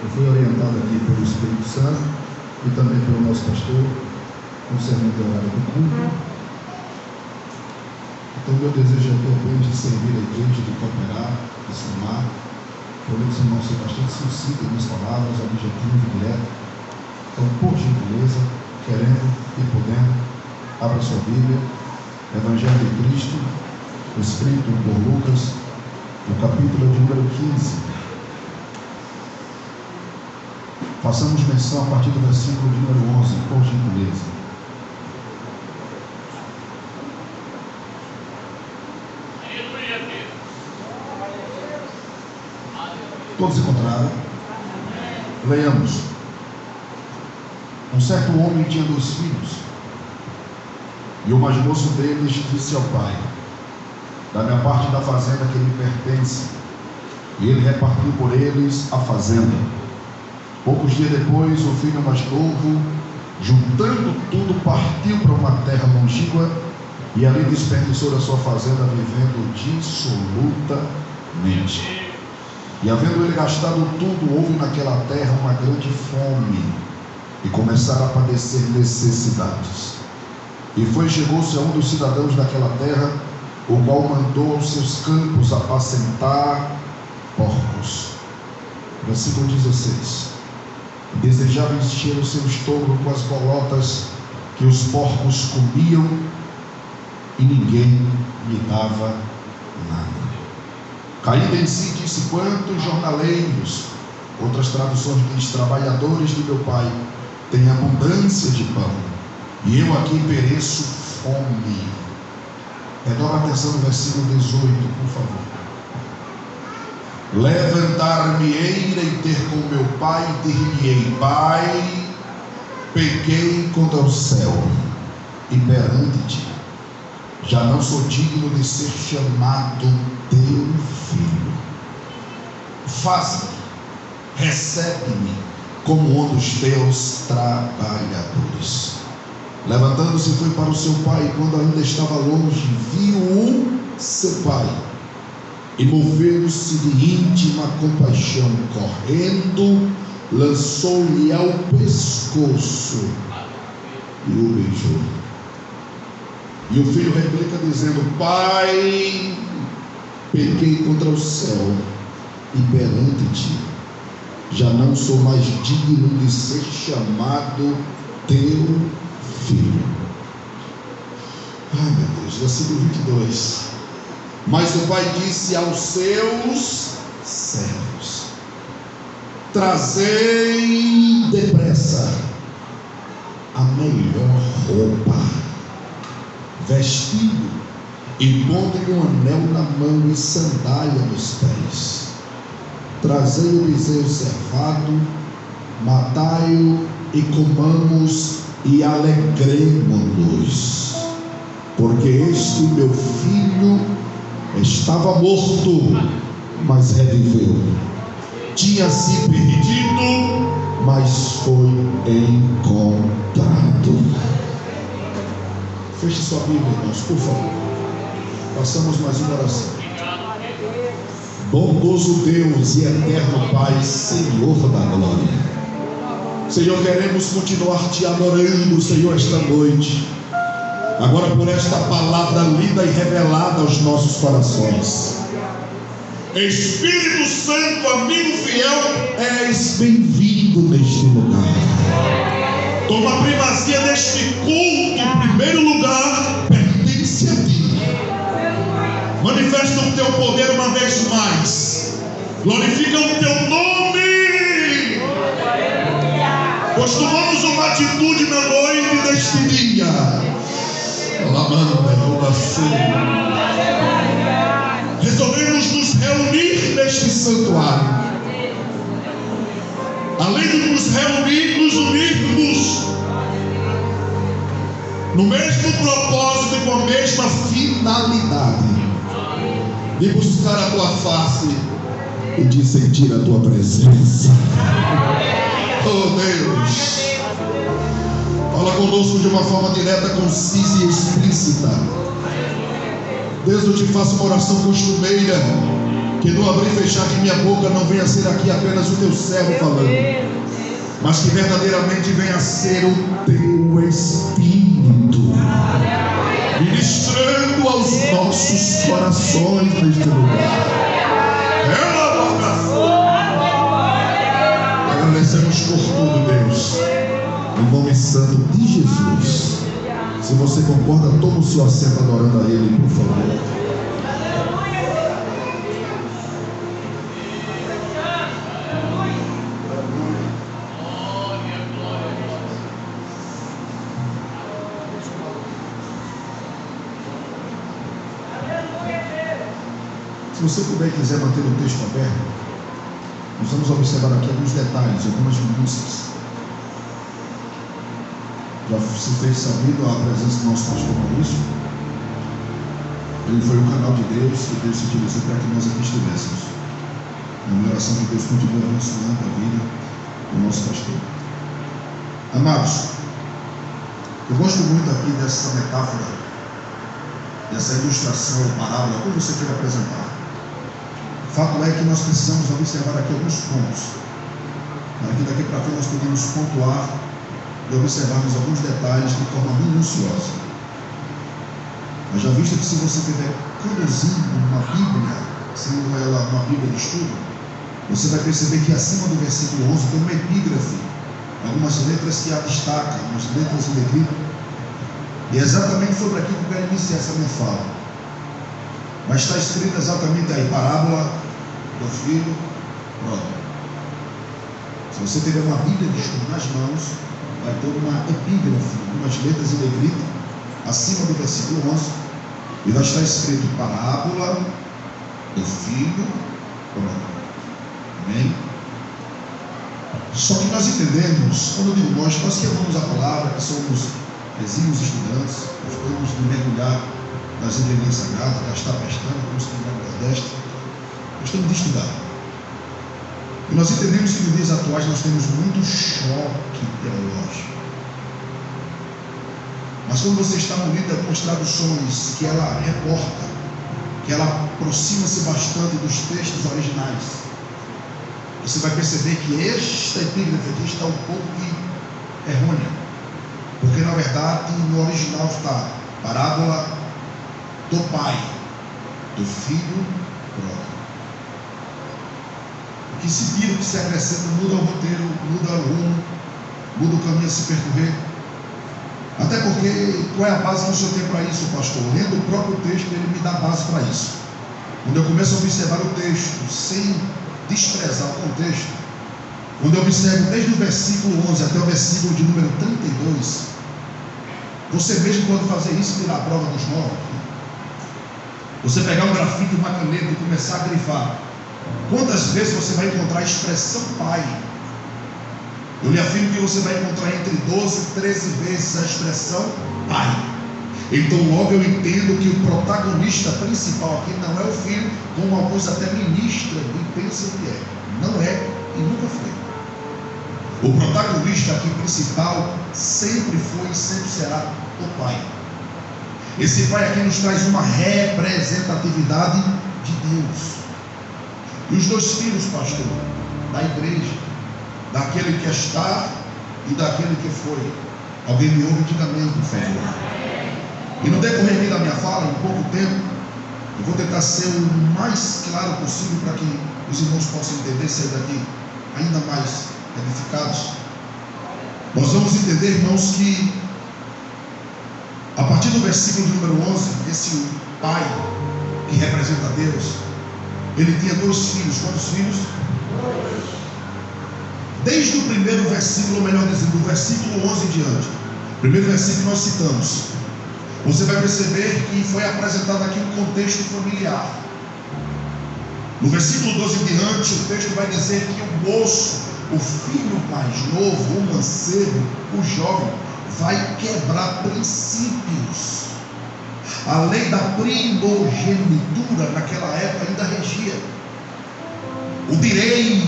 Eu fui orientado aqui pelo Espírito Santo e também pelo nosso pastor, concernente ao horário do culto. Então, meu desejo é apenas de servir a igreja, de cooperar, de somar. Porém, os irmãos ser bastante sucintos nas palavras, objetivo e direto. Então, por gentileza, querendo e podendo, abra sua Bíblia, Evangelho de Cristo, escrito por Lucas, no capítulo de número 15. Façamos menção a partir do versículo de número 11, por gentileza. Todos encontraram? Leiamos. Um certo homem tinha 2 filhos, e o mais moço deles disse ao pai: dá-me a parte da fazenda que lhe pertence. E ele repartiu por eles a fazenda. Poucos dias depois, o filho mais novo, juntando tudo, partiu para uma terra longínqua e ali desperdiçou da sua fazenda, vivendo dissolutamente. E havendo ele gastado tudo, houve naquela terra uma grande fome, e começaram a padecer necessidades. E chegou-se a um dos cidadãos daquela terra, o qual mandou aos seus campos apacentar porcos. Versículo 16. Desejava encher o seu estômago com as bolotas que os porcos comiam, e ninguém lhe dava nada. Caindo em si, disse: quantos jornaleiros, outras traduções diz, trabalhadores de meu pai, têm abundância de pão, e eu aqui pereço fome. Redobra a atenção no versículo 18, por favor. Levantar-me-ei e ter com meu pai, e dir-lhe-ei: Pai, pequei contra o céu e perante ti, já não sou digno de ser chamado teu filho. Faze-me, recebe-me como um dos teus trabalhadores. Levantando-se, foi para o seu pai, e quando ainda estava longe, viu seu pai, e movendo-se de íntima compaixão, correndo, lançou-lhe ao pescoço e o beijou. E o filho replica dizendo: Pai, pequei contra o céu e perante ti, já não sou mais digno de ser chamado teu filho. Ai, meu Deus, versículo 22. Mas o pai disse aos seus servos: trazei depressa a melhor roupa, vestido, e pondo-lhe um anel na mão e sandália nos pés. Trazei o bezerro cevado, matai-o e comamos e alegremo-nos, porque este meu filho estava morto, mas reviveu, tinha se perdido, mas foi encontrado. Feche sua Bíblia, irmãos, por favor. Façamos mais uma oração. Bondoso Deus e eterno Pai, Senhor da glória, Senhor, queremos continuar te adorando, Senhor, esta noite. Agora, por esta palavra lida e revelada aos nossos corações. Espírito Santo, amigo fiel, és bem-vindo neste lugar. Toma a primazia deste culto. Em primeiro lugar, pertence a ti. Manifesta o teu poder uma vez mais. Glorifica o teu nome. Pois tomamos uma atitude na noite deste dia. Resolvemos nos reunir neste santuário. Além de nos reunir, nos unirmos no mesmo propósito e com a mesma finalidade de buscar a tua face e de sentir a tua presença. Oh Deus, fala conosco de uma forma direta, concisa e explícita. Deus, eu te faço uma oração costumeira, Que no abrir e fechar de minha boca não venha a ser aqui apenas o teu servo falando, mas que verdadeiramente venha a ser o teu Espírito ministrando aos nossos corações neste lugar. Agradecemos por tudo, Deus, em nome santo de Jesus. Se você concorda, toma o seu assento adorando a Ele, por favor. Se você puder e quiser manter o texto aberto, nós vamos observar aqui alguns detalhes, algumas minúcias. Já se fez sabido a presença do nosso pastor Maurício. Ele foi o canal de Deus que Deus se utilizou para que nós aqui estivéssemos. É uma oração que Deus continue abençoando a vida do nosso pastor. Amados, eu gosto muito aqui dessa metáfora, dessa ilustração, parábola, como você queira apresentar. O fato é que nós precisamos observar aqui alguns pontos, para que daqui para frente nós podemos pontuar e observarmos alguns detalhes de forma minuciosa. Mas já visto que se você estiver conduzindo uma Bíblia, sendo ela uma Bíblia de estudo, você vai perceber que acima do versículo 11 tem uma epígrafe, algumas letras que a destacam, algumas letras em negrito, e é exatamente sobre aquilo que eu quero iniciar essa minha fala. Mas está escrito exatamente aí, parábola do filho pródigo. Se você tiver uma Bíblia de estudo nas mãos, vai ter uma epígrafe, algumas letras em negrito, acima do versículo 11, e lá está escrito parábola do filho pródigo. Amém? Só que nós entendemos, quando eu digo nós que amamos a palavra, que somos exímios estudantes, gostamos de mergulhar nas entrelinhas sagradas, gastar pestana, como se diz no Nordeste, gostamos de estudar. E nós entendemos que nos dias atuais nós temos muito choque teológico. Mas quando você está munido de algumas traduções que ela reporta, que ela aproxima-se bastante dos textos originais, você vai perceber que esta epígrafe aqui está um pouco errônea, porque na verdade no original está parábola do pai, do filho pródigo. O que se tira, o que se acrescenta, muda o roteiro, muda o rumo, muda o caminho a se percorrer. Até porque, qual é a base que o senhor tem para isso, pastor? Lendo o próprio texto, ele me dá base para isso. Quando eu começo a observar o texto, sem desprezar o contexto, quando eu observo desde o versículo 11 até o versículo de número 32, você mesmo pode fazer isso e tirar a prova dos 9. Você pegar um grafite, uma caneta e começar a grifar. Quantas vezes você vai encontrar a expressão pai? Eu lhe afirmo que você vai encontrar entre 12 e 13 vezes a expressão pai. Então logo eu entendo que o protagonista principal aqui não é o filho, como alguns até ministram e pensam que é. Não é e nunca foi. O protagonista aqui principal sempre foi e sempre será o pai. Esse pai aqui nos traz uma representatividade de Deus. E os dois filhos, pastor, da igreja, daquele que está e daquele que foi. Alguém me ouve, diga amém, por favor. E no decorrer aqui da minha fala, em pouco tempo, eu vou tentar ser o mais claro possível para que os irmãos possam entender, sair daqui ainda mais edificados. Nós vamos entender, irmãos, que a partir do versículo de número 11, esse pai que representa Deus, ele tinha dois filhos. Quantos filhos? Desde o primeiro versículo, ou melhor dizendo, do versículo 11 em diante, primeiro versículo que nós citamos, você vai perceber que foi apresentado aqui um contexto familiar. No versículo 12 em diante, o texto vai dizer que o moço, o filho mais novo, o mancebo, o jovem, vai quebrar princípios. A lei da primogenitura naquela época ainda regia. O direito,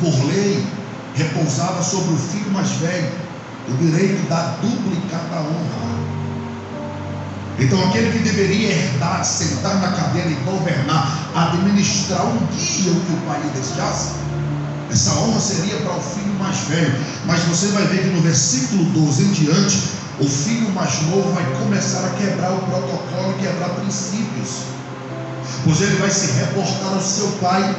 por lei, repousava sobre o filho mais velho, o direito da duplicada honra. Então aquele que deveria herdar, sentar na cadeira e governar, administrar um dia o que o pai lhe desejasse, essa honra seria para o filho mais velho. Mas você vai ver que no versículo 12 em diante, o filho mais novo vai começar a quebrar o protocolo e quebrar princípios, pois ele vai se reportar ao seu pai.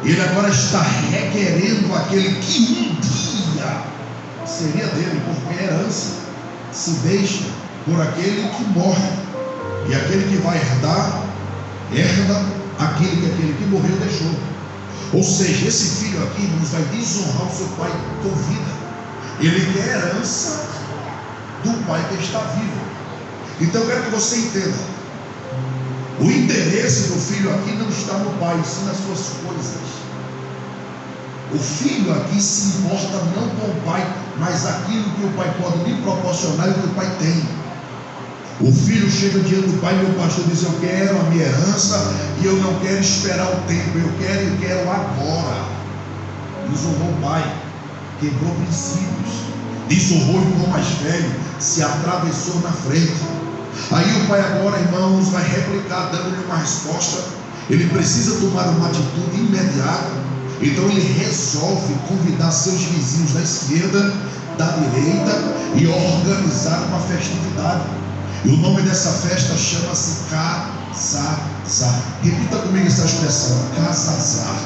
Ele agora está requerendo aquele que um dia seria dele, porque herança se deixa por aquele que morre, e aquele que vai herdar, herda aquele que morreu deixou. Ou seja, esse filho aqui, irmãos, vai desonrar o seu pai com vida. Ele quer herança do pai que está vivo. Então eu quero que você entenda: o interesse do filho aqui não está no pai, sim nas suas coisas. O filho aqui se importa não com o pai, mas aquilo que o pai pode lhe proporcionar e o que o pai tem. O filho chega diante do pai, meu pastor diz: eu quero a minha herança e eu não quero esperar o tempo, eu quero agora. Desonrou o pai, quebrou princípios, desonrou o irmão mais velho, se atravessou na frente. Aí o pai agora, irmãos, vai replicar, dando-lhe uma resposta. Ele precisa tomar uma atitude imediata. Então ele resolve convidar seus vizinhos da esquerda, da direita, e organizar uma festividade. E o nome dessa festa chama-se Casazar. Repita comigo essa expressão: Casazar.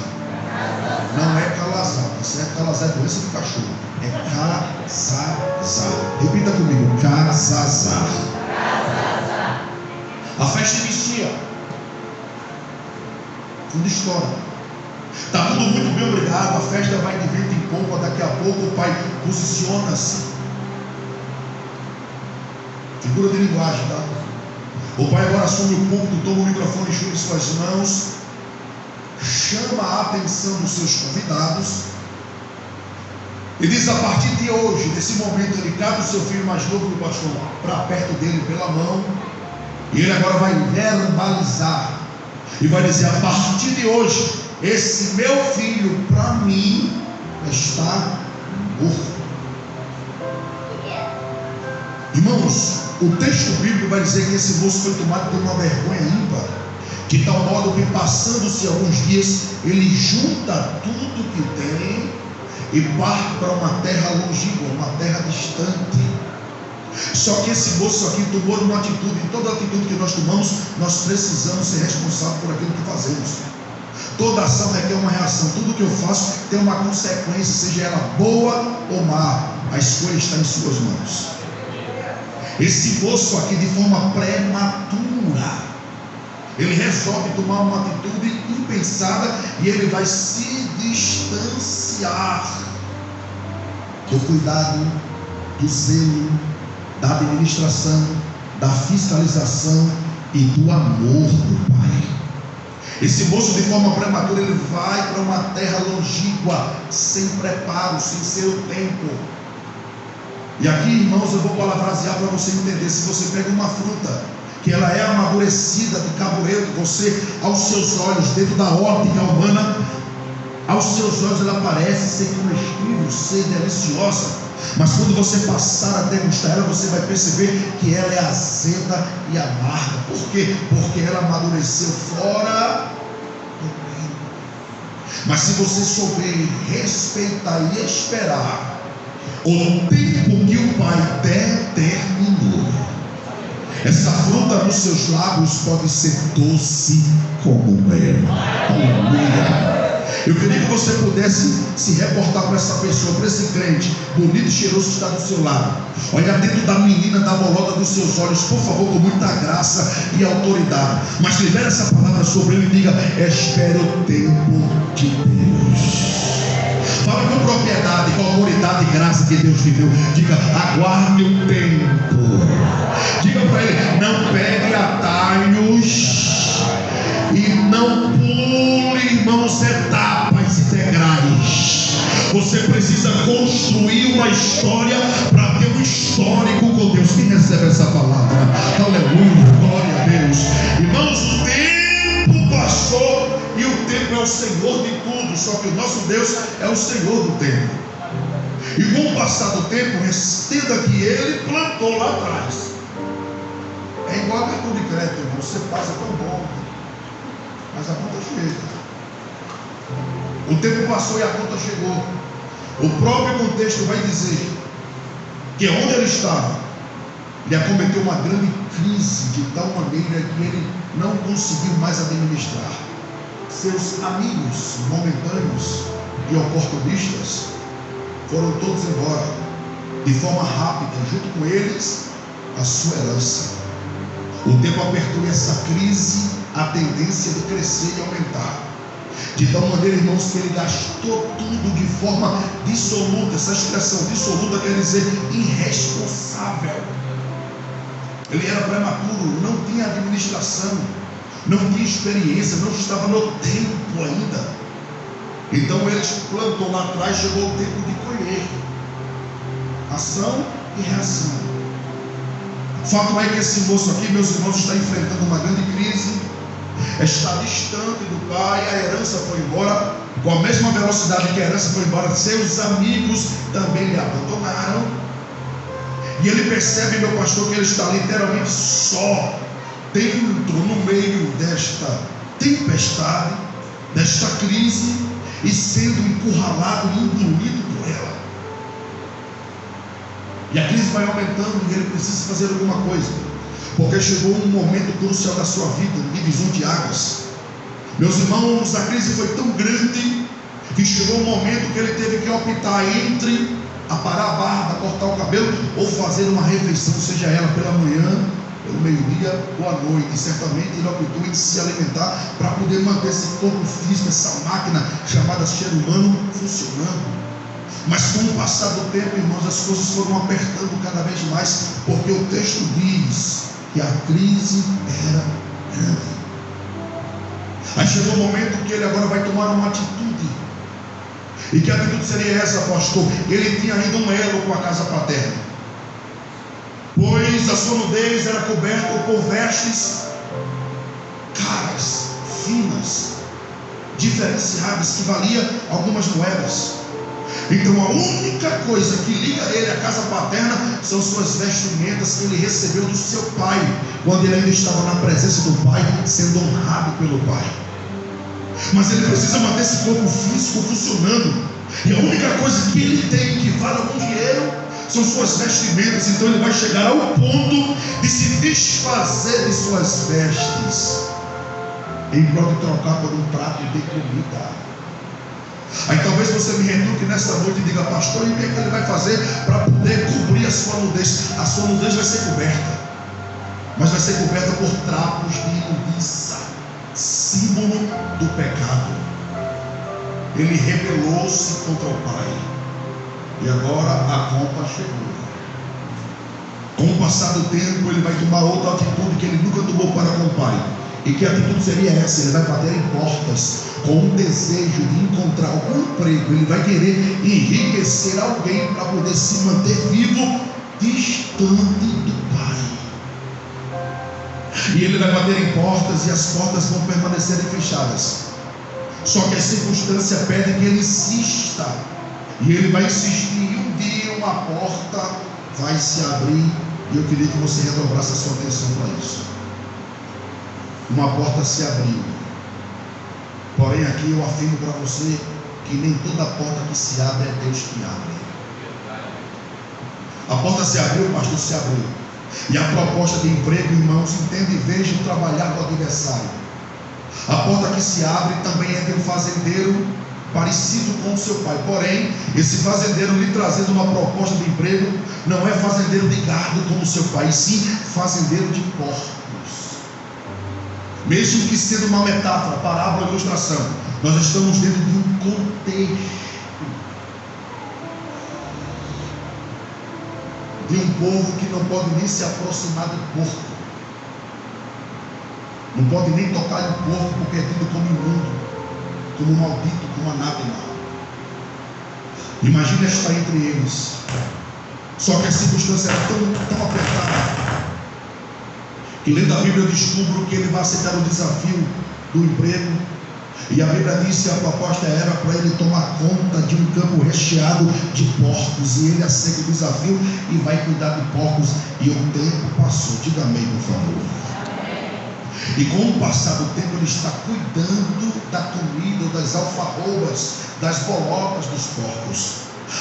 Não é calazar, isso é calazar, é doença do cachorro. É Casazar. Repita comigo: Casazar. A festa inicia. Tudo história. Está tudo muito bem, obrigado. A festa vai de vento em popa. Daqui a pouco o pai posiciona-se. Figura de linguagem, tá? O pai agora assume o púlpito, toma o microfone em suas mãos, chama a atenção dos seus convidados e diz: a partir de hoje, nesse momento, ele cabe o seu filho mais novo do pastor para perto dele pela mão, e ele agora vai verbalizar e vai dizer: a partir de hoje, esse meu filho para mim está morto. Irmãos, o texto bíblico vai dizer que esse moço foi tomado por uma vergonha ímpar, de tal modo que, passando-se alguns dias, ele junta tudo que tem e parte para uma terra longínqua, uma terra distante. Só que esse moço aqui tomou uma atitude, e toda atitude que nós tomamos, nós precisamos ser responsáveis por aquilo que fazemos. Toda ação requer uma reação. Tudo que eu faço tem uma consequência, seja ela boa ou má. A escolha está em suas mãos. Esse moço aqui, de forma prematura, ele resolve tomar uma atitude impensada, e ele vai se distanciar do cuidado, do zelo, da administração, da fiscalização e do amor do pai. Esse moço, de forma prematura, ele vai para uma terra longínqua, sem preparo, sem seu tempo. E aqui, irmãos, eu vou palavrasear para você entender. Se você pega uma fruta que ela é amadurecida de cabureto, você, aos seus olhos, dentro da óptica humana, aos seus olhos ela parece ser comestível, ser deliciosa, mas quando você passar a degustar ela, você vai perceber que ela é azeda e amarga. Por quê? Porque ela amadureceu fora do tempo. Mas se você souber respeitar e esperar o tempo que o pai determinou, essa fruta nos seus lábios pode ser doce como mel. Aleluia. Eu queria que você pudesse se reportar para essa pessoa, para esse crente bonito e cheiroso que está do seu lado. Olha dentro da menina, da bolota dos seus olhos, por favor, com muita graça e autoridade. Mas libere essa palavra sobre ele e diga: espere o tempo de Deus. Fala com propriedade, com autoridade e graça que Deus te deu. Diga: aguarde o tempo. Diga para ele: não pegue atalhos e não pule, irmãos, etapas e degraus. Você precisa construir uma história para ter um histórico com Deus. Quem recebe essa palavra? Aleluia, glória a Deus. Irmãos, o tempo passou e o tempo é o Senhor de tudo. Só que o nosso Deus é o Senhor do tempo. E com o passar do tempo, entenda que ele plantou lá atrás. É igual a cartão de crédito, irmão. Você passa tão bom, mas a conta chega. O tempo passou e a conta chegou. O próprio contexto vai dizer que onde ele estava, lhe acometeu uma grande crise, de tal maneira que ele não conseguiu mais administrar. Seus amigos momentâneos e oportunistas foram todos embora, de forma rápida, junto com eles a sua herança. O tempo apertou essa crise, a tendência de crescer e aumentar, de tal maneira, irmãos, que ele gastou tudo de forma dissoluta. Essa expressão dissoluta quer dizer irresponsável. Ele era prematuro, não tinha administração, não tinha experiência, não estava no tempo ainda. Então ele plantou lá atrás, chegou o tempo de colher. Ação e reação. O fato é que esse moço aqui, meus irmãos, está enfrentando uma grande crise, está distante do pai, a herança foi embora, com a mesma velocidade que a herança foi embora, seus amigos também lhe abandonaram, e ele percebe, meu pastor, que ele está literalmente só, dentro, no meio desta tempestade, desta crise, e sendo encurralado e engolido por ela. E a crise vai aumentando e ele precisa fazer alguma coisa, porque chegou um momento crucial da sua vida, divisor de águas. Meus irmãos, a crise foi tão grande que chegou um momento que ele teve que optar entre aparar a barba, cortar o cabelo ou fazer uma refeição, seja ela pela manhã, pelo meio-dia ou à noite. E certamente ele optou em se alimentar para poder manter esse corpo físico, essa máquina chamada ser humano funcionando. Mas com o passar do tempo, irmãos, as coisas foram apertando cada vez mais, porque o texto diz que a crise era grande. Aí chegou o momento que ele agora vai tomar uma atitude. E que atitude seria essa, pastor? Ele tinha ainda um elo com a casa paterna, pois a sua nudez era coberta por vestes caras, finas, diferenciadas, que valia algumas moedas. Então a única coisa que liga ele à casa paterna são suas vestimentas que ele recebeu do seu pai, quando ele ainda estava na presença do pai, sendo honrado pelo pai. Mas ele precisa manter esse corpo físico funcionando, e a única coisa que ele tem que vale algum dinheiro são suas vestimentas. Então ele vai chegar ao ponto de se desfazer de suas vestes em prol de trocar por um prato de comida. Aí talvez você me retruque nesta noite e diga: pastor, e o que é que ele vai fazer para poder cobrir a sua nudez? A sua nudez vai ser coberta, mas vai ser coberta por trapos de imundícia, símbolo do pecado. Ele rebelou-se contra o pai, e agora a conta chegou. Com o passar do tempo, ele vai tomar outra atitude que ele nunca tomou para com o pai. E que atitude seria essa? Ele vai bater em portas com um desejo de encontrar algum emprego. Ele vai querer enriquecer alguém para poder se manter vivo, distante do pai. E ele vai bater em portas, e as portas vão permanecerem fechadas. Só que a circunstância pede que ele insista, e ele vai insistir. E um dia uma porta vai se abrir, e eu queria que você redobrasse a sua atenção para isso. Uma porta se abriu. Porém aqui eu afirmo para você que nem toda porta que se abre é Deus que abre. A porta se abriu, o pastor, se abriu. E a proposta de emprego, irmãos, entende, veja o trabalhar do adversário. A porta que se abre também é de um fazendeiro parecido com o seu pai. Porém, esse fazendeiro lhe trazendo uma proposta de emprego, não é fazendeiro de gado como o seu pai, e sim fazendeiro de porcos. Mesmo que sendo uma metáfora, parábola, ilustração, nós estamos dentro de um contexto de um povo que não pode nem se aproximar do porco, não pode nem tocar no porco, porque é tido como imundo, como maldito, como anátema. Imagina estar entre eles. Só que a circunstância era tão apertada que, lendo a Bíblia, eu descubro que ele vai aceitar o desafio do emprego, E a Bíblia diz que a proposta era para ele tomar conta de um campo recheado de porcos. E ele aceita o desafio e vai cuidar de porcos. E o tempo passou. Diga amém, por favor. E com o passar do tempo, ele está cuidando da comida, das alfarrobas, das bolotas dos porcos.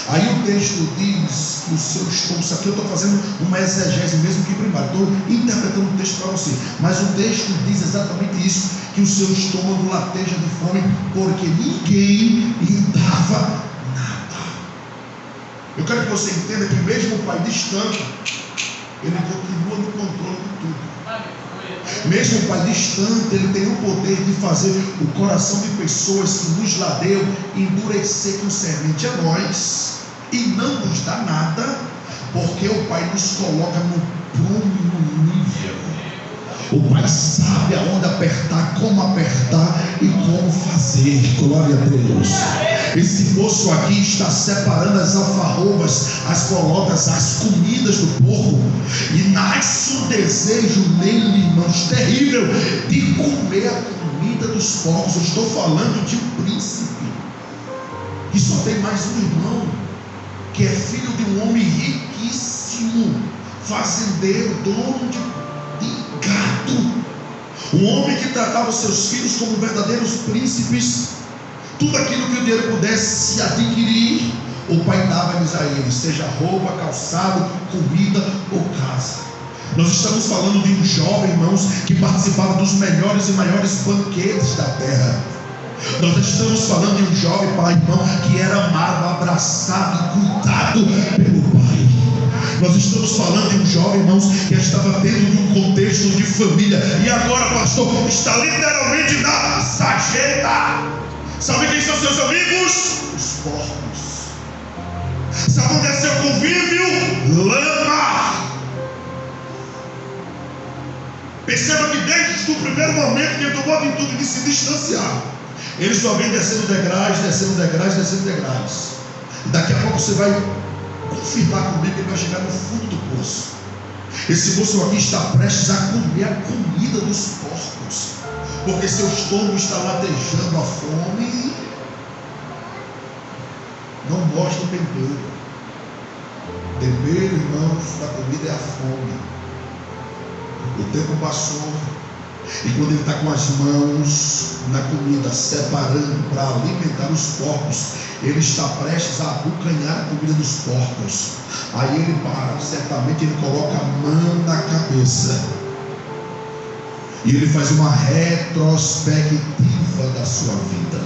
Aí o texto diz que o seu estômago, isso aqui eu estou fazendo uma exegese mesmo que primária, estou interpretando o texto para você, mas o texto diz exatamente isso, que o seu estômago lateja de fome, porque ninguém lhe dava nada. Eu quero que você entenda que mesmo o Pai distante, ele continua no controle de tudo. Mesmo o Pai distante, ele tem o poder de fazer o coração de pessoas que nos ladeiam endurecer com semente a nós e não nos dá nada, porque o Pai nos coloca no prumo nível. O Pai sabe aonde apertar, como apertar e como fazer. Glória a Deus. Esse moço aqui está separando as alfarrobas, as bolotas, as comidas do porco, e nasce um desejo nele, irmãos, terrível, de comer a comida dos porcos. Eu estou falando de um príncipe que só tem mais um irmão, que é filho de um homem riquíssimo, fazendeiro, dono de gado, um homem que tratava os seus filhos como verdadeiros príncipes. Tudo aquilo que o dinheiro pudesse adquirir, o pai dava-lhes a eles, seja roupa, calçado, comida ou casa. Nós estamos falando de um jovem, irmãos, que participava dos melhores e maiores banquetes da terra. Nós estamos falando de um jovem, pai, irmão, que era amado, abraçado e cuidado pelo pai. Nós estamos falando de um jovem, irmãos, que estava dentro de um contexto de família, e agora, pastor, está literalmente na sarjeta. Sabe quem são seus amigos? Os porcos. Sabe onde é seu convívio? Lama. Perceba que desde o primeiro momento que ele tomou a atitude de se distanciar, ele só vem descendo degraus, descendo degraus, descendo degraus. E daqui a pouco você vai confirmar comigo que ele vai chegar no fundo do poço. Esse moço aqui está prestes a comer a comida dos porcos, porque seu estômago está latejando a fome. Não mostra o tempero. Tempero, irmãos, da comida é a fome. O tempo passou, e quando ele está com as mãos na comida, separando para alimentar os porcos, ele está prestes a abocanhar a comida dos porcos. Aí ele para, certamente ele coloca a mão na cabeça, e ele faz uma retrospectiva da sua vida.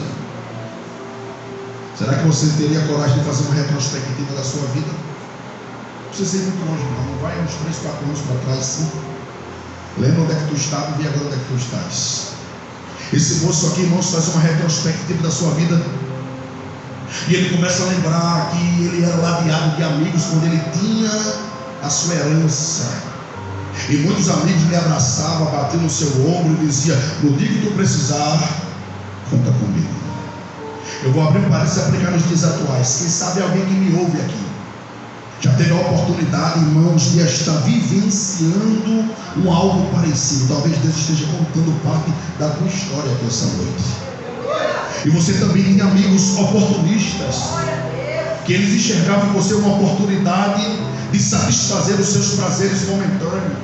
Será que você teria coragem de fazer uma retrospectiva da sua vida? Não precisa ir muito longe, não vai uns 3, 4 anos para trás, sim. Lembra onde é que tu estava e vê agora onde é que tu estás. Esse moço aqui, irmãos, faz uma retrospectiva da sua vida, e ele começa a lembrar que ele era ladeado de amigos quando ele tinha a sua herança. E muitos amigos lhe abraçavam, batiam no seu ombro e diziam: no dia que tu precisar, conta comigo. Eu vou abrir um parênteses e aplicar nos dias atuais. Quem sabe alguém que me ouve aqui já teve a oportunidade, irmãos, de estar vivenciando algo parecido. Talvez Deus esteja contando parte da tua história aqui essa noite. E você também tem amigos oportunistas, que eles enxergavam em você uma oportunidade de satisfazer os seus prazeres momentâneos.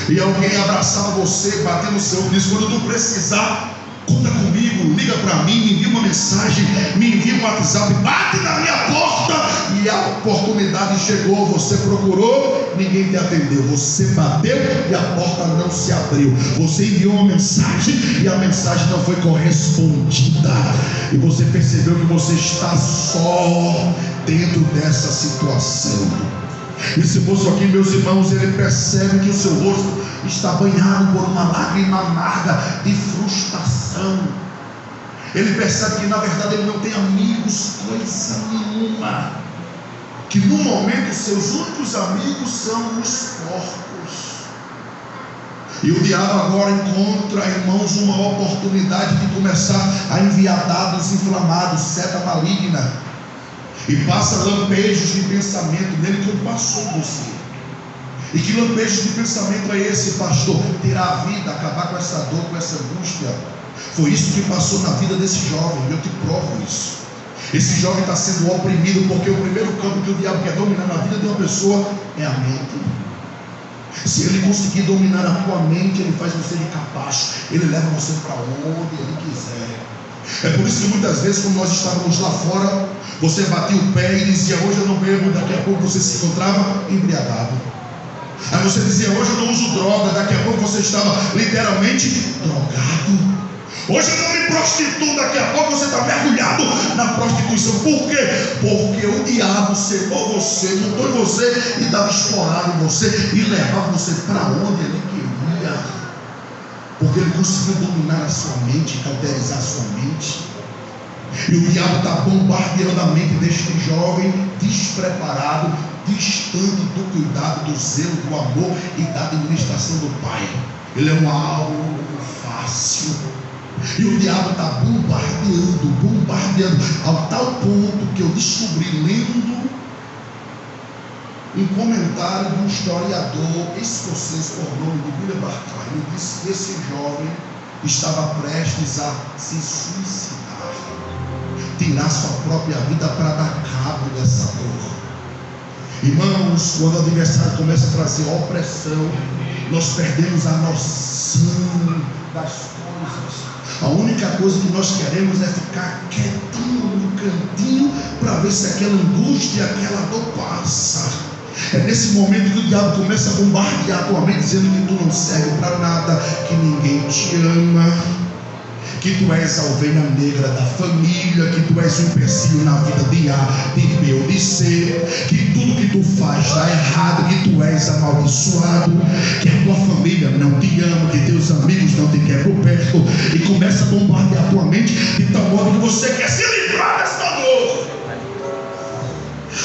E alguém abraçava você, batendo no seu ombro e disse: quando tu precisar, conta comigo, liga para mim, me envia uma mensagem, me envia um WhatsApp, bate na minha porta. E a oportunidade chegou, você procurou, ninguém te atendeu, você bateu e a porta não se abriu, você enviou uma mensagem e a mensagem não foi correspondida, e você percebeu que você está só dentro dessa situação. Esse moço aqui, meus irmãos, ele percebe que o seu rosto está banhado por uma lágrima amarga de frustração. Ele percebe que na verdade ele não tem amigos, coisa nenhuma, que no momento seus únicos amigos são os porcos. E o diabo agora encontra, irmãos, uma oportunidade de começar a enviar dados inflamados, seta maligna, e passa lampejos de pensamento nele, como passou você. E que lampejos de pensamento é esse, pastor? Tirar a vida, acabar com essa dor, com essa angústia. Foi isso que passou na vida desse jovem, e eu te provo isso. Esse jovem está sendo oprimido porque o primeiro campo que o diabo quer dominar na vida de uma pessoa é a mente. Se ele conseguir dominar a tua mente, ele faz você de capacho, ele leva você para onde ele quiser. É por isso que muitas vezes, quando nós estávamos lá fora, você batia o pé e dizia: hoje eu não bebo, daqui a pouco você se encontrava embriagado. Aí você dizia: hoje eu não uso droga, daqui a pouco você estava literalmente drogado. Hoje eu não me prostituo, daqui a pouco você está mergulhado na prostituição. Por quê? Porque o diabo cegou você, mudou em você e estava explorando em você e levava você para onde ele queria. Porque ele conseguiu dominar a sua mente, cauterizar a sua mente. E o diabo está bombardeando a mente deste jovem despreparado, distante do cuidado, do zelo, do amor e da administração do pai. Ele é um alvo fácil. E o diabo está bombardeando, ao tal ponto que eu descobri lendo um comentário de um historiador escocês por nome de William Barclay. Ele disse que esse jovem estava prestes a se suicidar, tirar sua própria vida para dar cabo dessa dor. Irmãos, quando o adversário começa a trazer opressão, nós perdemos a noção das coisas. A única coisa que nós queremos é ficar quietinho no cantinho para ver se aquela angústia, aquela dor passa. É nesse momento que o diabo começa a bombardear a tua mente, dizendo que tu não serve para nada, que ninguém te ama, que tu és a ovelha negra da família, que tu és um empecilho na vida de A, de B ou de C, que tudo que tu faz está errado, que tu és amaldiçoado, que a tua família não te ama, que teus amigos não te querem por perto, e começa a bombardear a tua mente de tal modo que você quer se livrar dessa dor.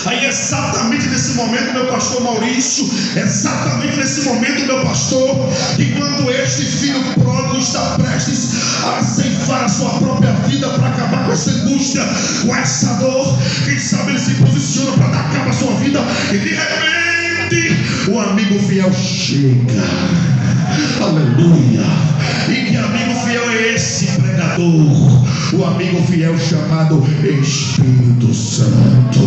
Aí exatamente nesse momento, meu pastor Maurício, exatamente nesse momento, meu pastor, que quando este filho pródigo está prestes a ceifar a sua própria vida para acabar com essa angústia, com essa dor, quem sabe ele se posiciona para dar cabo à sua vida, e de repente o amigo fiel chega. Aleluia! E que amigo fiel é esse, pregador? O amigo fiel chamado Espírito Santo.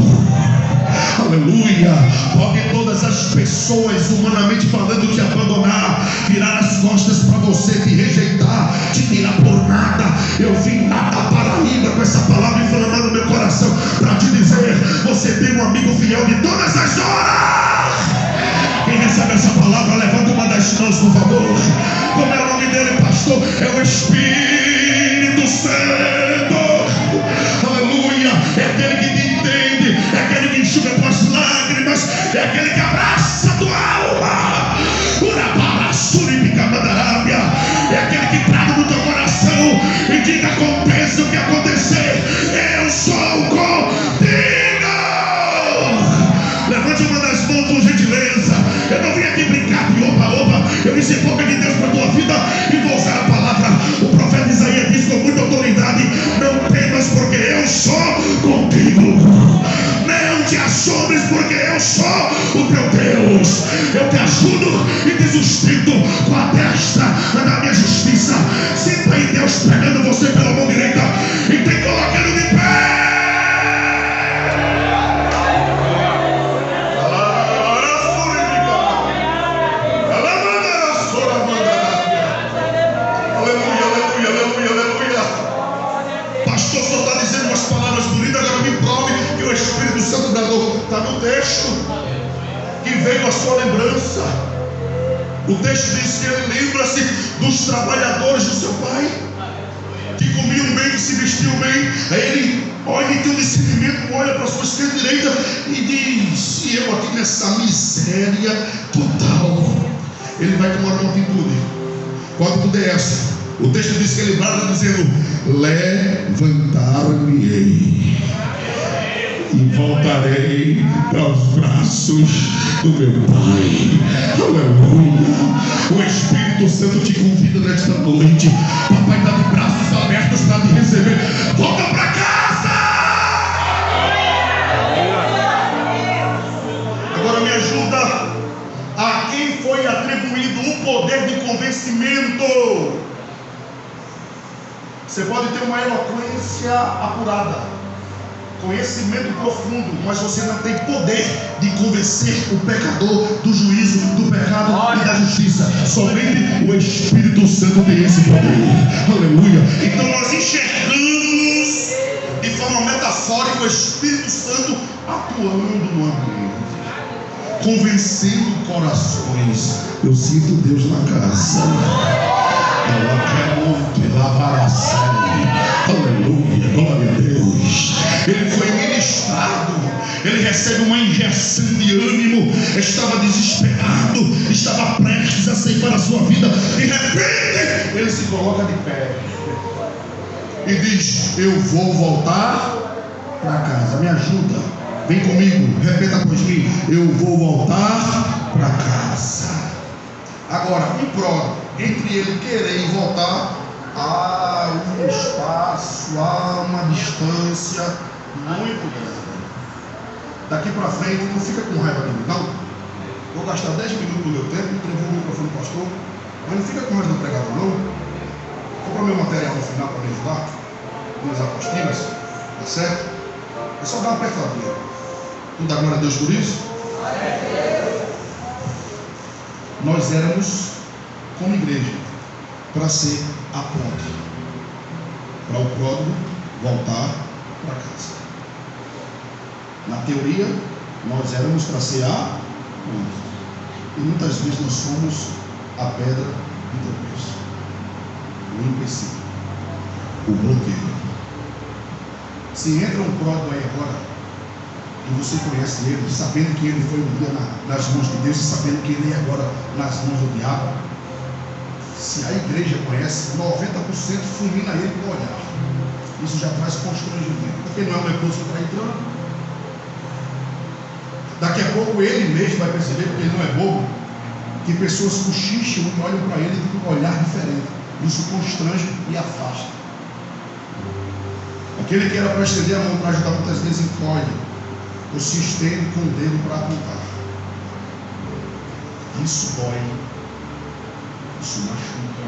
Aleluia! Pode todas as pessoas, humanamente falando, te abandonar, virar as costas para você, te rejeitar, te tirar por nada. Eu vim lá da Paraíba com essa palavra inflamando meu coração para te dizer: você tem um amigo fiel de todas as horas. Quem recebe essa palavra, levanta uma das mãos, por favor. Como é o nome dele, pastor? É o Espírito Santo. Aleluia! É aquele que te entende, é aquele que enxuga tuas lágrimas, é aquele que abraça a tua alma. É aquele que traga no teu coração e diga: aconteça o que acontecer, eu sou contigo. Levante uma das mãos, por gentileza. Eu não vim aqui brincar de opa-opa. Eu disse boca de Deus para a tua vida e vou usar a palavra. O profeta Isaías diz com muita autoridade: não temas, porque eu sou contigo. Não te assombres, porque eu sou o teu Deus. Eu te ajudo e te sustento com a destra da minha justiça. Sinta aí Deus pegando você pela mão direita e te colocando de pé. Está no texto que veio a sua lembrança. O texto diz que ele lembra-se dos trabalhadores do seu pai, que comiam bem, que se vestiam bem. Aí ele olha e tem um discernimento, olha para a sua esquerda e direita e diz: e eu aqui nessa miséria total. Ele vai tomar uma atitude. Qual atitude é essa? O texto diz que ele vai dizendo: levantar-me-ei e voltarei para os braços do meu Pai. Aleluia! O Espírito Santo te convida nesta noite. Papai está de braços abertos para te receber. Volta para casa! Agora me ajuda. A quem foi atribuído o poder de convencimento? uma eloquência apurada, conhecimento profundo, mas você não tem poder de convencer o pecador do juízo, do pecado e da justiça. Somente o Espírito Santo tem esse poder. Aleluia. Então nós enxergamos de forma metafórica o Espírito Santo atuando no ambiente, convencendo corações. Eu sinto Deus na casa. Ela quer muito lavar a série. Aleluia, glória a Deus. Ele foi ministrado, ele recebe uma injeção de ânimo. Estava desesperado, estava prestes a ceifar a sua vida. De repente, ele se coloca de pé e diz: eu vou voltar para casa. Me ajuda, vem comigo, repita após mim: eu vou voltar para casa. Agora, um pródigo, entre ele querer e voltar, há um espaço, há uma distância muito grande. Daqui para frente, não fica com raiva de mim, não. Vou gastar 10 minutos do meu tempo, entregar o microfone do pastor, mas não fica com raiva do pregador, não. Compra meu material no final para me ajudar, minhas apostilas, tá certo? É só dar uma apertadinha. Não dá glória a Deus por isso? Nós éramos, como igreja, para ser a ponte, para o pródigo voltar para casa. Na teoria, nós éramos para ser a ponte, e muitas vezes nós somos a pedra de tropeço, o empecilho, o bloqueio. Se entra um pródigo aí agora, e você conhece ele, sabendo que ele foi um dia nas mãos de Deus, e sabendo que ele é agora nas mãos do diabo, se a igreja conhece, 90% fulmina ele com o olhar. Isso já traz constrangimento, porque não é um leproso que está entrando. Daqui a pouco ele mesmo vai perceber, porque ele não é bobo, que pessoas cochicham e olham para ele com um olhar diferente. Isso constrange e afasta. Aquele que era para estender a mão para ajudar, muitas vezes encolhe ou se estende com o dedo para apontar. Isso dói, isso machuca,